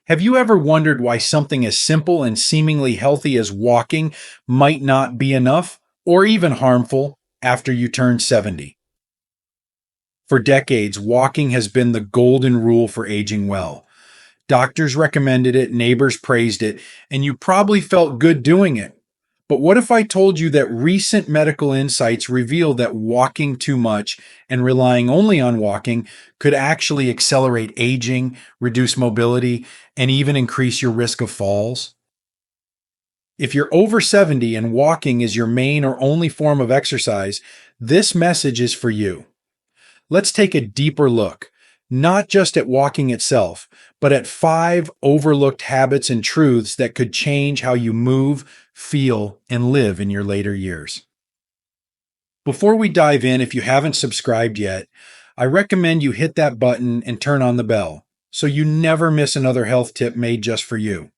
Have you ever wondered why something as simple and seemingly healthy as walking might not be enough, or even harmful, after you turn 70? For decades, walking has been the golden rule for aging well. Doctors recommended it, neighbors praised it, and you probably felt good doing it. But what if I told you that recent medical insights reveal that walking too much and relying only on walking could actually accelerate aging, reduce mobility, and even increase your risk of falls? If you're over 70 and walking is your main or only form of exercise, this message is for you. Let's take a deeper look, not just at walking itself, but at 5 overlooked habits and truths that could change how you move, feel, and live in your later years. Before we dive in, if you haven't subscribed yet, I recommend you hit that button and turn on the bell so you never miss another health tip made just for you.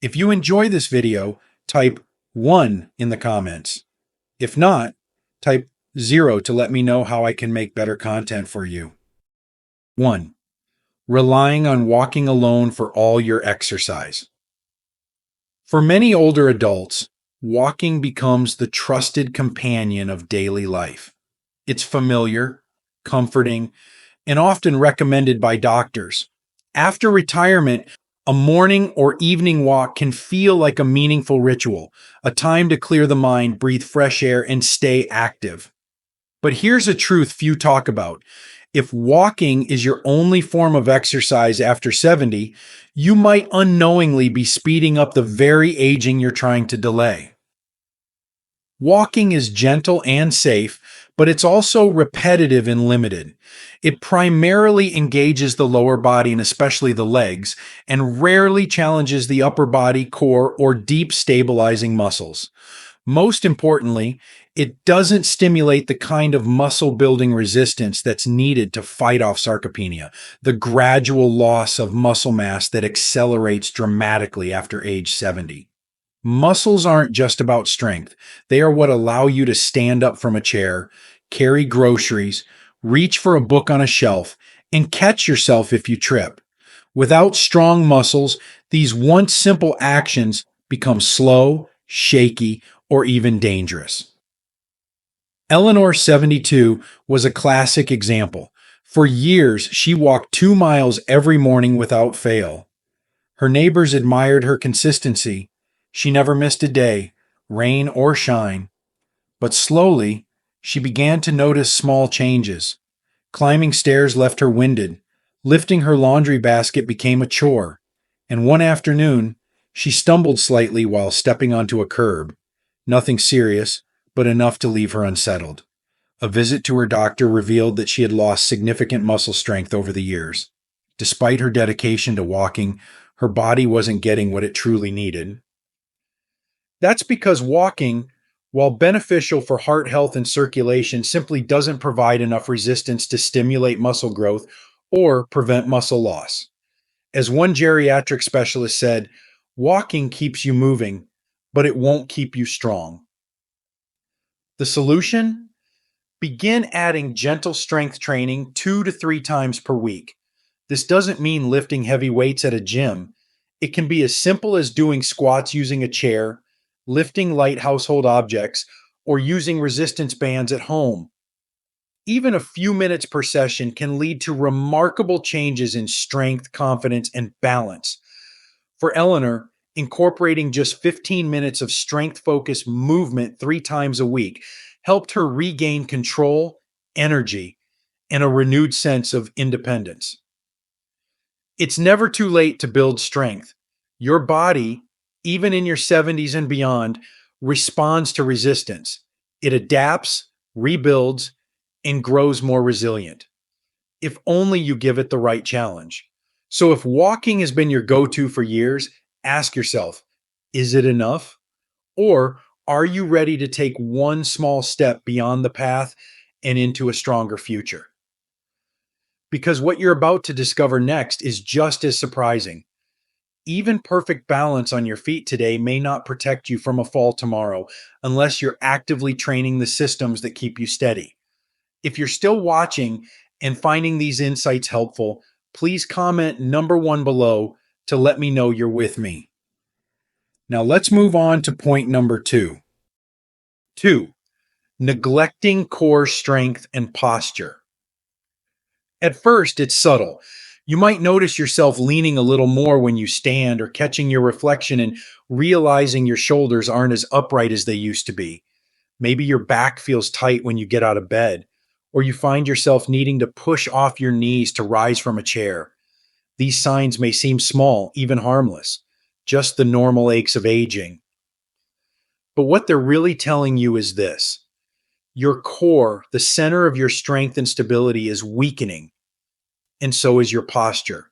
If you enjoy this video, type 1 in the comments. If not, type 0 to let me know how I can make better content for you. 1. Relying on walking alone for all your exercise. For many older adults, walking becomes the trusted companion of daily life. It's familiar, comforting, and often recommended by doctors. After retirement, a morning or evening walk can feel like a meaningful ritual, a time to clear the mind, breathe fresh air, and stay active. But here's a truth few talk about. If walking is your only form of exercise after 70, you might unknowingly be speeding up the very aging you're trying to delay. Walking is gentle and safe, but it's also repetitive and limited. It primarily engages the lower body and especially the legs, and rarely challenges the upper body, core, or deep stabilizing muscles. Most importantly, it doesn't stimulate the kind of muscle building resistance that's needed to fight off sarcopenia, the gradual loss of muscle mass that accelerates dramatically after age 70. Muscles aren't just about strength. They are what allow you to stand up from a chair, carry groceries, reach for a book on a shelf, and catch yourself if you trip. Without strong muscles, these once simple actions become slow, shaky, or even dangerous. Eleanor, 72, was a classic example. For years, she walked 2 miles every morning without fail. Her neighbors admired her consistency. She never missed a day, rain or shine. But slowly, she began to notice small changes. Climbing stairs left her winded. Lifting her laundry basket became a chore. And one afternoon, she stumbled slightly while stepping onto a curb. Nothing serious, but enough to leave her unsettled. A visit to her doctor revealed that she had lost significant muscle strength over the years. Despite her dedication to walking, her body wasn't getting what it truly needed. That's because walking, while beneficial for heart health and circulation, simply doesn't provide enough resistance to stimulate muscle growth or prevent muscle loss. As one geriatric specialist said, walking keeps you moving, but it won't keep you strong. The solution? Begin adding gentle strength training 2 to 3 times per week. This doesn't mean lifting heavy weights at a gym. It can be as simple as doing squats using a chair, lifting light household objects, or using resistance bands at home. Even a few minutes per session can lead to remarkable changes in strength, confidence, and balance. For Eleanor, incorporating just 15 minutes of strength-focused movement 3 times a week helped her regain control, energy, and a renewed sense of independence. It's never too late to build strength. Your body, even in your 70s and beyond, responds to resistance. It adapts, rebuilds, and grows more resilient. If only you give it the right challenge. So if walking has been your go-to for years, ask yourself, is it enough? Or are you ready to take one small step beyond the path and into a stronger future? Because what you're about to discover next is just as surprising. Even perfect balance on your feet today may not protect you from a fall tomorrow unless you're actively training the systems that keep you steady. If you're still watching and finding these insights helpful, please comment number 1 below, to let me know you're with me. Now let's move on to point number 2. 2. Neglecting core strength and posture. At first, it's subtle. You might notice yourself leaning a little more when you stand or catching your reflection and realizing your shoulders aren't as upright as they used to be. Maybe your back feels tight when you get out of bed, or you find yourself needing to push off your knees to rise from a chair. These signs may seem small, even harmless, just the normal aches of aging. But what they're really telling you is this: your core, the center of your strength and stability, is weakening, and so is your posture.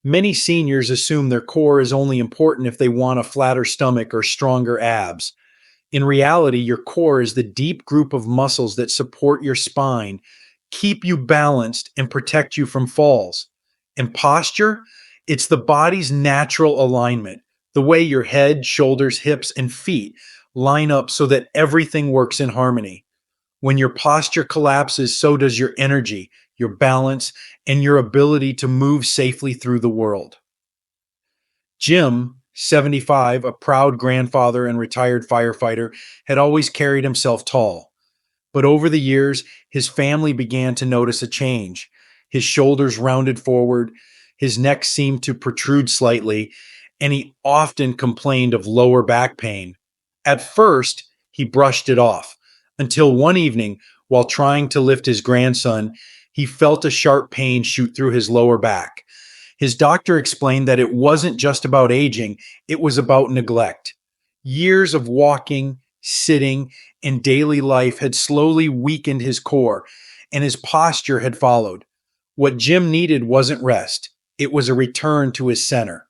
Many seniors assume their core is only important if they want a flatter stomach or stronger abs. In reality, your core is the deep group of muscles that support your spine, keep you balanced, and protect you from falls. And posture, it's the body's natural alignment, the way your head, shoulders, hips, and feet line up so that everything works in harmony. When your posture collapses, so does your energy, your balance, and your ability to move safely through the world. Jim, 75, a proud grandfather and retired firefighter, had always carried himself tall. But over the years, his family began to notice a change. His shoulders rounded forward, his neck seemed to protrude slightly, and he often complained of lower back pain. At first, he brushed it off, until one evening, while trying to lift his grandson, he felt a sharp pain shoot through his lower back. His doctor explained that it wasn't just about aging, it was about neglect. Years of walking, sitting, and daily life had slowly weakened his core, and his posture had followed. What Jim needed wasn't rest, it was a return to his center.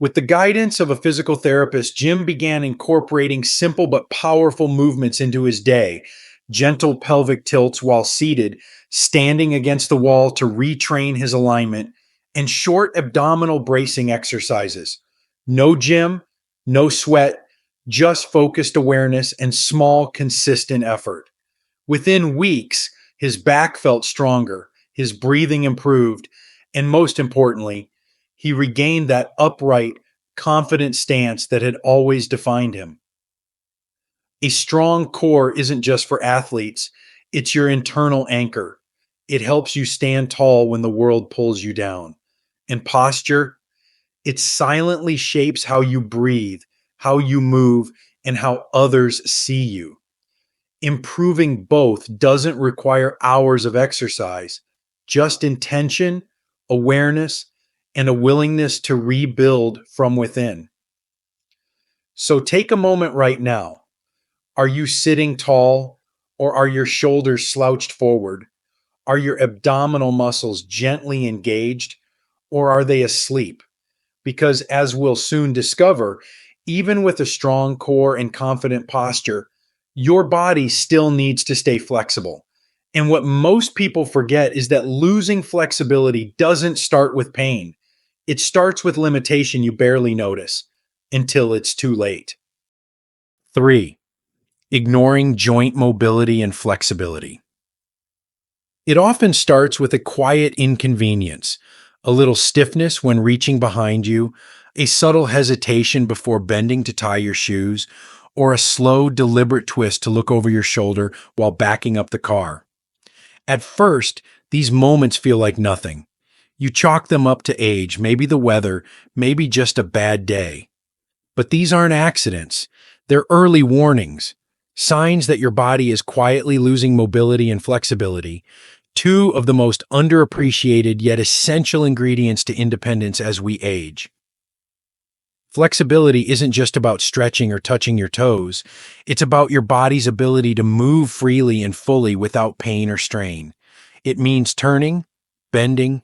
With the guidance of a physical therapist, Jim began incorporating simple but powerful movements into his day: gentle pelvic tilts while seated, standing against the wall to retrain his alignment, and short abdominal bracing exercises. No gym, no sweat, just focused awareness and small, consistent effort. Within weeks, his back felt stronger, his breathing improved, and most importantly, he regained that upright, confident stance that had always defined him. A strong core isn't just for athletes, it's your internal anchor. It helps you stand tall when the world pulls you down. And posture, it silently shapes how you breathe, how you move, and how others see you. Improving both doesn't require hours of exercise, just intention, awareness, and a willingness to rebuild from within. So take a moment right now. Are you sitting tall, or are your shoulders slouched forward? Are your abdominal muscles gently engaged, or are they asleep? Because as we'll soon discover, even with a strong core and confident posture, your body still needs to stay flexible. And what most people forget is that losing flexibility doesn't start with pain. It starts with limitation you barely notice until it's too late. 3. Ignoring joint mobility and flexibility. It often starts with a quiet inconvenience, a little stiffness when reaching behind you, a subtle hesitation before bending to tie your shoes, or a slow, deliberate twist to look over your shoulder while backing up the car. At first, these moments feel like nothing. You chalk them up to age, maybe the weather, maybe just a bad day. But these aren't accidents. They're early warnings, signs that your body is quietly losing mobility and flexibility, two of the most underappreciated yet essential ingredients to independence as we age. Flexibility isn't just about stretching or touching your toes. It's about your body's ability to move freely and fully without pain or strain. It means turning, bending,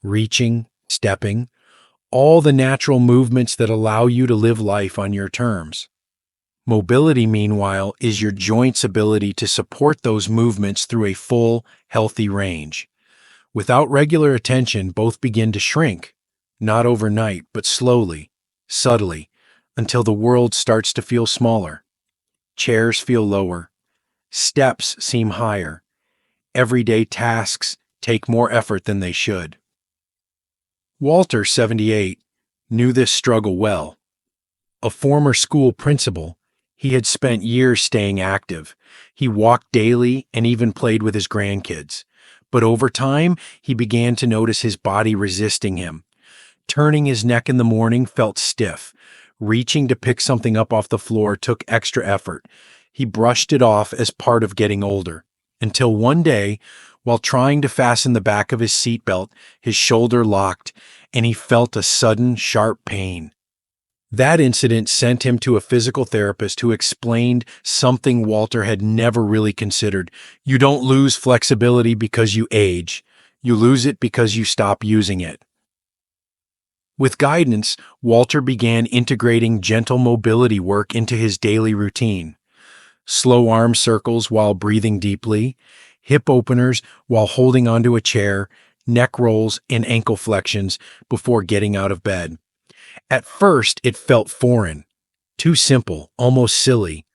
reaching, stepping, all the natural movements that allow you to live life on your terms. Mobility, meanwhile, is your joint's ability to support those movements through a full, healthy range. Without regular attention, both begin to shrink, not overnight, but slowly, subtly, until the world starts to feel smaller. Chairs feel lower. Steps seem higher. Everyday tasks take more effort than they should. Walter, 78, knew this struggle well. A former school principal, he had spent years staying active. He walked daily and even played with his grandkids. But over time, he began to notice his body resisting him. Turning his neck in the morning felt stiff. Reaching to pick something up off the floor took extra effort. He brushed it off as part of getting older. Until one day, while trying to fasten the back of his seatbelt, his shoulder locked, and he felt a sudden, sharp pain. That incident sent him to a physical therapist who explained something Walter had never really considered. You don't lose flexibility because you age. You lose it because you stop using it. With guidance, Walter began integrating gentle mobility work into his daily routine. Slow arm circles while breathing deeply, hip openers while holding onto a chair, neck rolls and ankle flexions before getting out of bed. At first, it felt foreign, too simple, almost silly.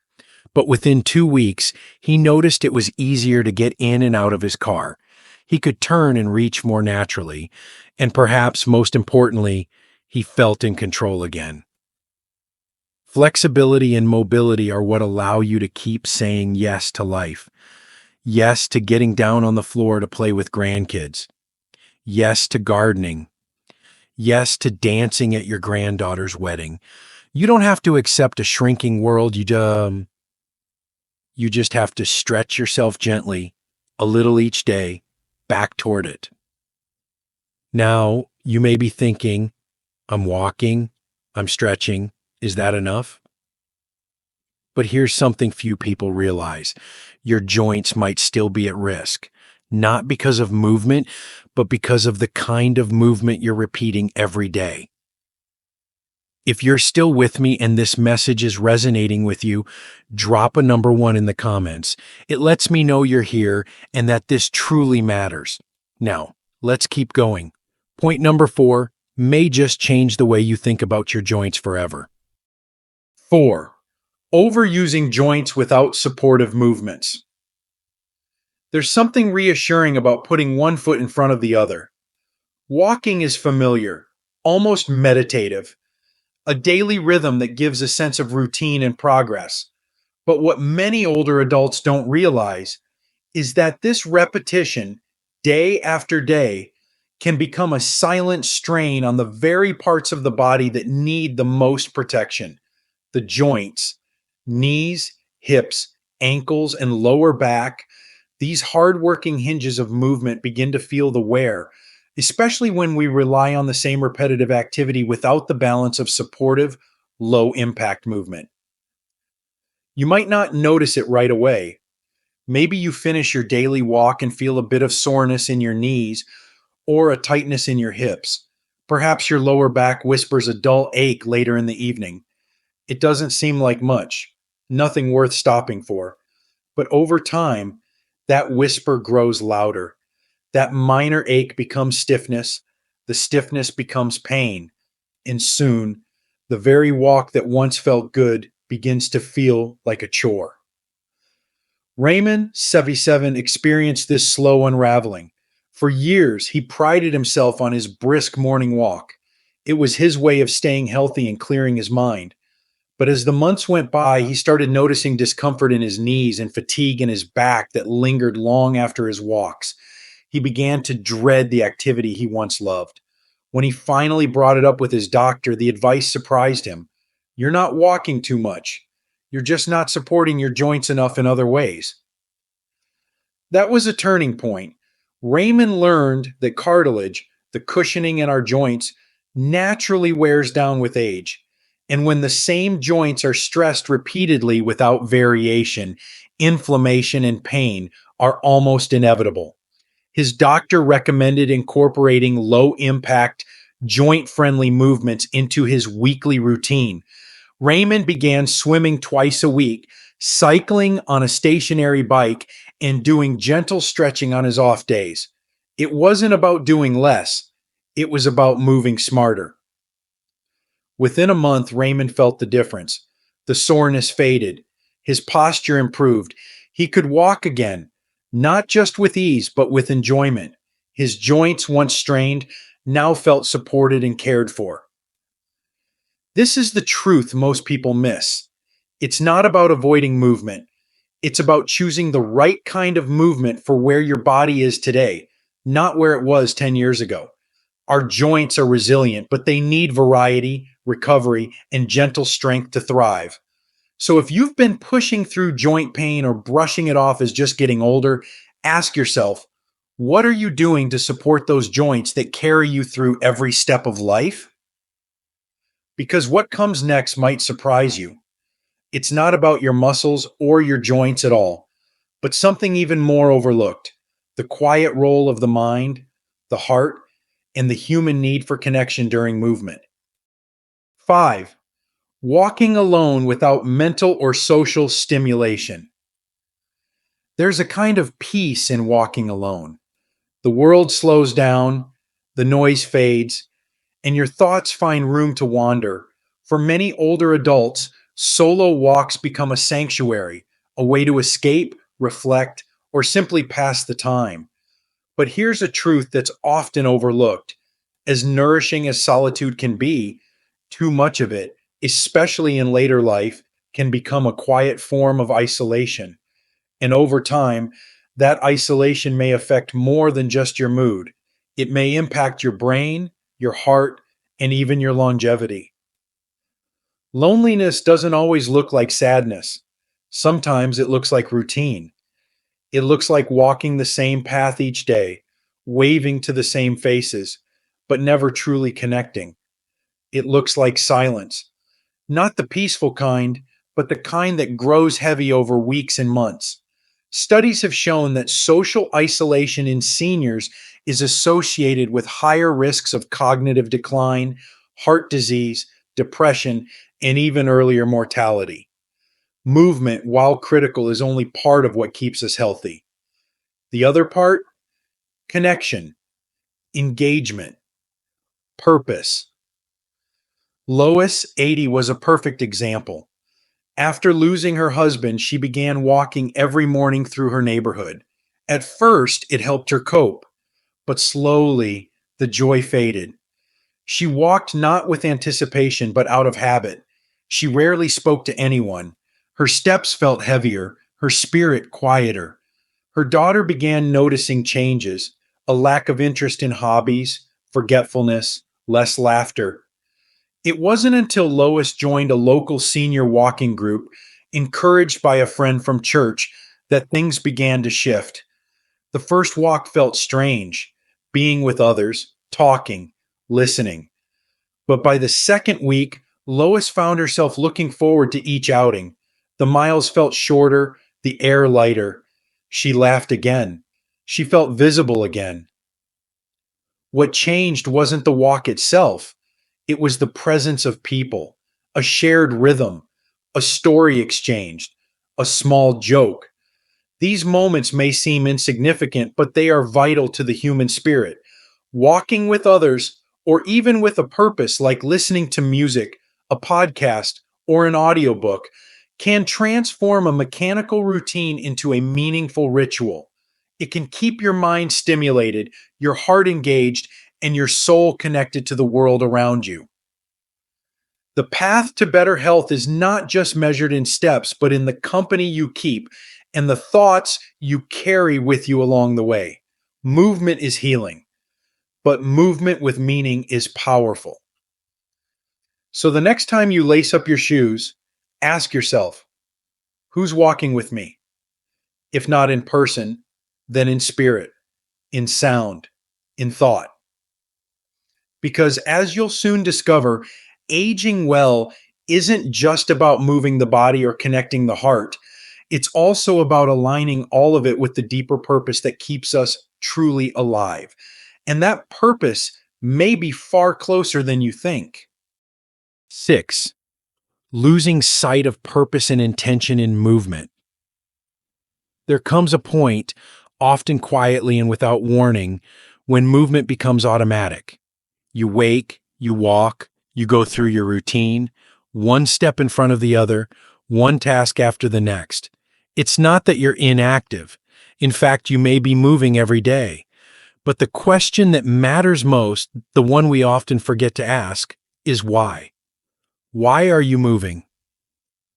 But within 2 weeks, he noticed it was easier to get in and out of his car. He could turn and reach more naturally, and perhaps most importantly, he felt in control again. Flexibility and mobility are what allow you to keep saying yes to life. Yes to getting down on the floor to play with grandkids. Yes to gardening. Yes to dancing at your granddaughter's wedding. You don't have to accept a shrinking world. You just have to stretch yourself gently, a little each day, back toward it. Now, you may be thinking, I'm walking, I'm stretching. Is that enough? But here's something few people realize. Your joints might still be at risk, not because of movement, but because of the kind of movement you're repeating every day. If you're still with me and this message is resonating with you, drop a number 1 in the comments. It lets me know you're here and that this truly matters. Now, let's keep going. Point number 4 may just change the way you think about your joints forever. 4. Overusing joints without supportive movements. There's something reassuring about putting one foot in front of the other. Walking is familiar, almost meditative, a daily rhythm that gives a sense of routine and progress. But what many older adults don't realize is that this repetition, day after day, can become a silent strain on the very parts of the body that need the most protection: the joints, knees, hips, ankles, and lower back. These hard-working hinges of movement begin to feel the wear, especially when we rely on the same repetitive activity without the balance of supportive, low-impact movement. You might not notice it right away. Maybe you finish your daily walk and feel a bit of soreness in your knees or a tightness in your hips. Perhaps your lower back whispers a dull ache later in the evening. It doesn't seem like much, nothing worth stopping for. But over time, that whisper grows louder. That minor ache becomes stiffness, the stiffness becomes pain, and soon, the very walk that once felt good begins to feel like a chore. Raymond, 77, experienced this slow unraveling. For years, he prided himself on his brisk morning walk. It was his way of staying healthy and clearing his mind. But as the months went by, he started noticing discomfort in his knees and fatigue in his back that lingered long after his walks. He began to dread the activity he once loved. When he finally brought it up with his doctor, the advice surprised him. You're not walking too much. You're just not supporting your joints enough in other ways. That was a turning point. Raymond learned that cartilage, the cushioning in our joints, naturally wears down with age. And when the same joints are stressed repeatedly without variation, inflammation and pain are almost inevitable. His doctor recommended incorporating low-impact, joint-friendly movements into his weekly routine. Raymond began swimming twice a week, cycling on a stationary bike, and doing gentle stretching on his off days. It wasn't about doing less. It was about moving smarter. Within a month, Raymond felt the difference. The soreness faded. His posture improved. He could walk again, not just with ease, but with enjoyment. His joints, once strained, now felt supported and cared for. This is the truth most people miss. It's not about avoiding movement. It's about choosing the right kind of movement for where your body is today, not where it was 10 years ago. Our joints are resilient, but they need variety, recovery, and gentle strength to thrive. So if you've been pushing through joint pain or brushing it off as just getting older, ask yourself, what are you doing to support those joints that carry you through every step of life? Because what comes next might surprise you. It's not about your muscles or your joints at all, but something even more overlooked: the quiet role of the mind, the heart, and the human need for connection during movement. 5. Walking alone without mental or social stimulation. There's a kind of peace in walking alone. The world slows down, the noise fades, and your thoughts find room to wander. For many older adults, solo walks become a sanctuary, a way to escape, reflect, or simply pass the time. But here's a truth that's often overlooked. As nourishing as solitude can be, too much of it, especially in later life, can become a quiet form of isolation. And over time, that isolation may affect more than just your mood. It may impact your brain, your heart, and even your longevity. Loneliness doesn't always look like sadness. Sometimes it looks like routine. It looks like walking the same path each day, waving to the same faces, but never truly connecting. It looks like silence, not the peaceful kind, but the kind that grows heavy over weeks and months. Studies have shown that social isolation in seniors is associated with higher risks of cognitive decline, heart disease, depression, and even earlier mortality. Movement, while critical, is only part of what keeps us healthy. The other part: connection, engagement, purpose. Lois, 80, was a perfect example. After losing her husband, she began walking every morning through her neighborhood. At first, it helped her cope, but slowly the joy faded. She walked not with anticipation, but out of habit. She rarely spoke to anyone. Her steps felt heavier, her spirit quieter. Her daughter began noticing changes: a lack of interest in hobbies, forgetfulness, less laughter. It wasn't until Lois joined a local senior walking group, encouraged by a friend from church, that things began to shift. The first walk felt strange, being with others, talking, listening. But by the second week, Lois found herself looking forward to each outing. The miles felt shorter, the air lighter. She laughed again. She felt visible again. What changed wasn't the walk itself, it was the presence of people, a shared rhythm, a story exchanged, a small joke. These moments may seem insignificant, but they are vital to the human spirit. Walking with others, or even with a purpose like listening to music, a podcast, or an audiobook, can transform a mechanical routine into a meaningful ritual. It can keep your mind stimulated, your heart engaged, and your soul connected to the world around you. The path to better health is not just measured in steps, but in the company you keep and the thoughts you carry with you along the way. Movement is healing, but movement with meaning is powerful. So the next time you lace up your shoes, ask yourself, who's walking with me? If not in person, then in spirit, in sound, in thought. Because as you'll soon discover, aging well isn't just about moving the body or connecting the heart. It's also about aligning all of it with the deeper purpose that keeps us truly alive. And that purpose may be far closer than you think. 6. Losing sight of purpose and intention in movement. There comes a point, often quietly and without warning, when movement becomes automatic. You wake, you walk, you go through your routine, one step in front of the other, one task after the next. It's not that you're inactive. In fact, you may be moving every day, But the question that matters most, the one we often forget to ask, is why? Why are you moving?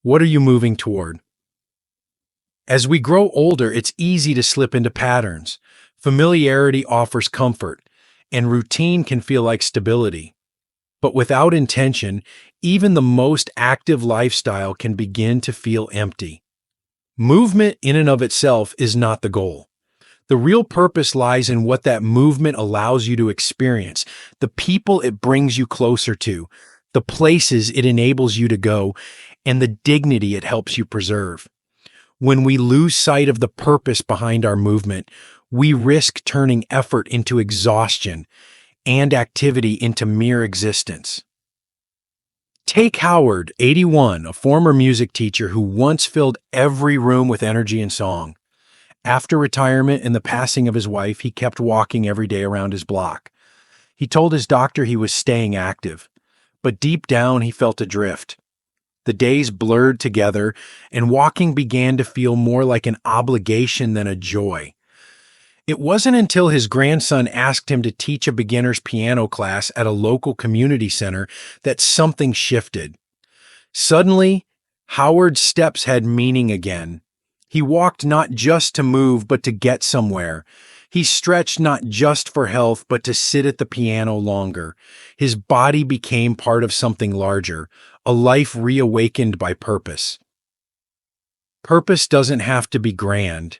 What are you moving toward? As we grow older, it's easy to slip into patterns. Familiarity offers comfort, and routine can feel like stability. But without intention, even the most active lifestyle can begin to feel empty. Movement in and of itself is not the goal. The real purpose lies in what that movement allows you to experience, the people it brings you closer to, the places it enables you to go, and the dignity it helps you preserve. When we lose sight of the purpose behind our movement, we risk turning effort into exhaustion and activity into mere existence. Take Howard, 81, a former music teacher who once filled every room with energy and song. After retirement and the passing of his wife, he kept walking every day around his block. He told his doctor he was staying active, but deep down he felt adrift. The days blurred together, and walking began to feel more like an obligation than a joy. It wasn't until his grandson asked him to teach a beginner's piano class at a local community center that something shifted. Suddenly, Howard's steps had meaning again. He walked not just to move, but to get somewhere. He stretched not just for health, but to sit at the piano longer. His body became part of something larger, a life reawakened by purpose. Purpose doesn't have to be grand.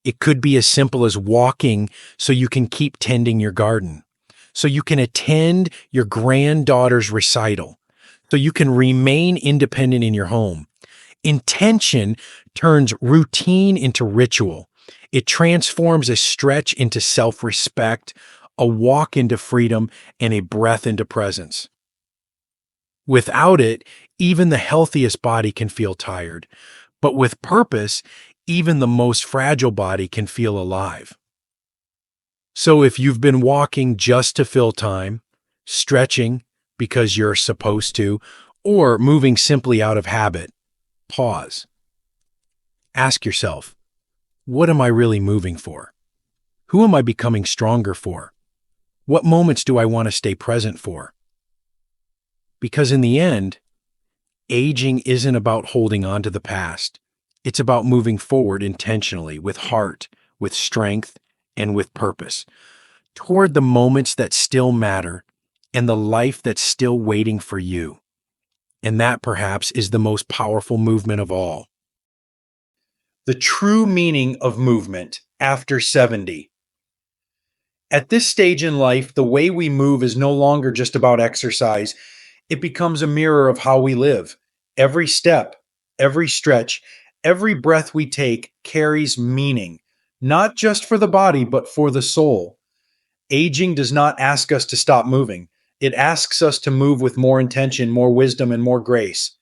It could be as simple as walking so you can keep tending your garden, so you can attend your granddaughter's recital, so you can remain independent in your home. Intention turns routine into ritual. It transforms a stretch into self-respect, a walk into freedom, and a breath into presence. Without it, even the healthiest body can feel tired. But with purpose, even the most fragile body can feel alive. So if you've been walking just to fill time, stretching because you're supposed to, or moving simply out of habit, pause. Ask yourself, what am I really moving for? Who am I becoming stronger for? What moments do I want to stay present for? Because in the end, aging isn't about holding on to the past. It's about moving forward intentionally, with heart, with strength, and with purpose, toward the moments that still matter and the life that's still waiting for you. And that, perhaps, is the most powerful movement of all. The true meaning of movement after 70. At this stage in life, the way we move is no longer just about exercise. It becomes a mirror of how we live. Every step, every stretch, every breath we take carries meaning, not just for the body, but for the soul. Aging does not ask us to stop moving. It asks us to move with more intention, more wisdom, and more grace.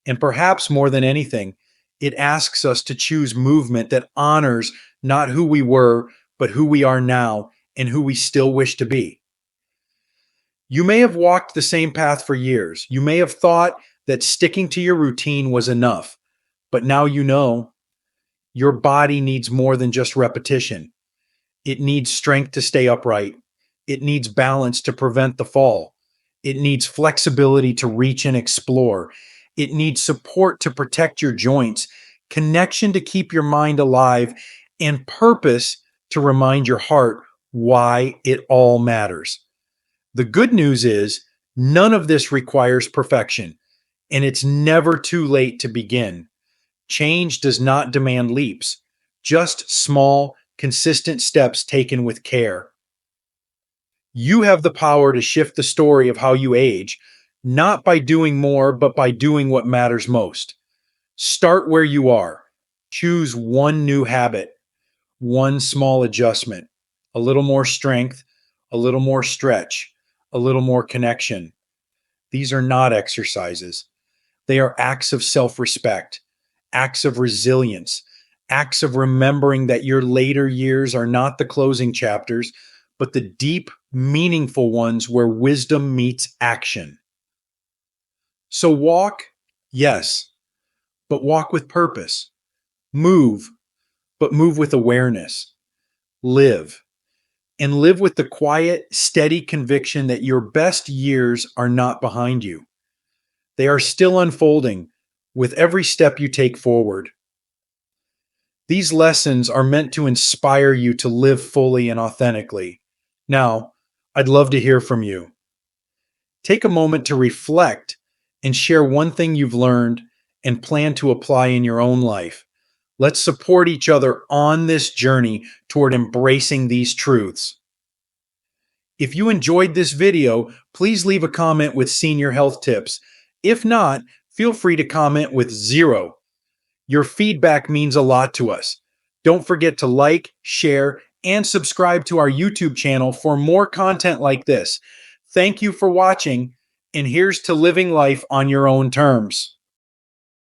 And perhaps more than anything, it asks us to choose movement that honors not who we were, but who we are now and who we still wish to be. You may have walked the same path for years. You may have thought that sticking to your routine was enough, but now you know your body needs more than just repetition. It needs strength to stay upright. It needs balance to prevent the fall. It needs flexibility to reach and explore. It needs support to protect your joints, connection to keep your mind alive, and purpose to remind your heart why it all matters. The good news is none of this requires perfection, and it's never too late to begin. Change does not demand leaps, just small, consistent steps taken with care. You have the power to shift the story of how you age, not by doing more, but by doing what matters most. Start where you are. Choose one new habit, one small adjustment, a little more strength, a little more stretch, a little more connection. These are not exercises. They are acts of self-respect, acts of resilience, acts of remembering that your later years are not the closing chapters, but the deep, meaningful ones where wisdom meets action. So walk, yes, but walk with purpose. Move, but move with awareness. Live, and live with the quiet, steady conviction that your best years are not behind you. They are still unfolding with every step you take forward. These lessons are meant to inspire you to live fully and authentically. Now, I'd love to hear from you. Take a moment to reflect and share one thing you've learned and plan to apply in your own life. Let's support each other on this journey toward embracing these truths. If you enjoyed this video, please leave a comment with senior health tips. If not, feel free to comment with 0. Your feedback means a lot to us. Don't forget to like, share, and subscribe to our YouTube channel for more content like this. Thank you for watching, and here's to living life on your own terms.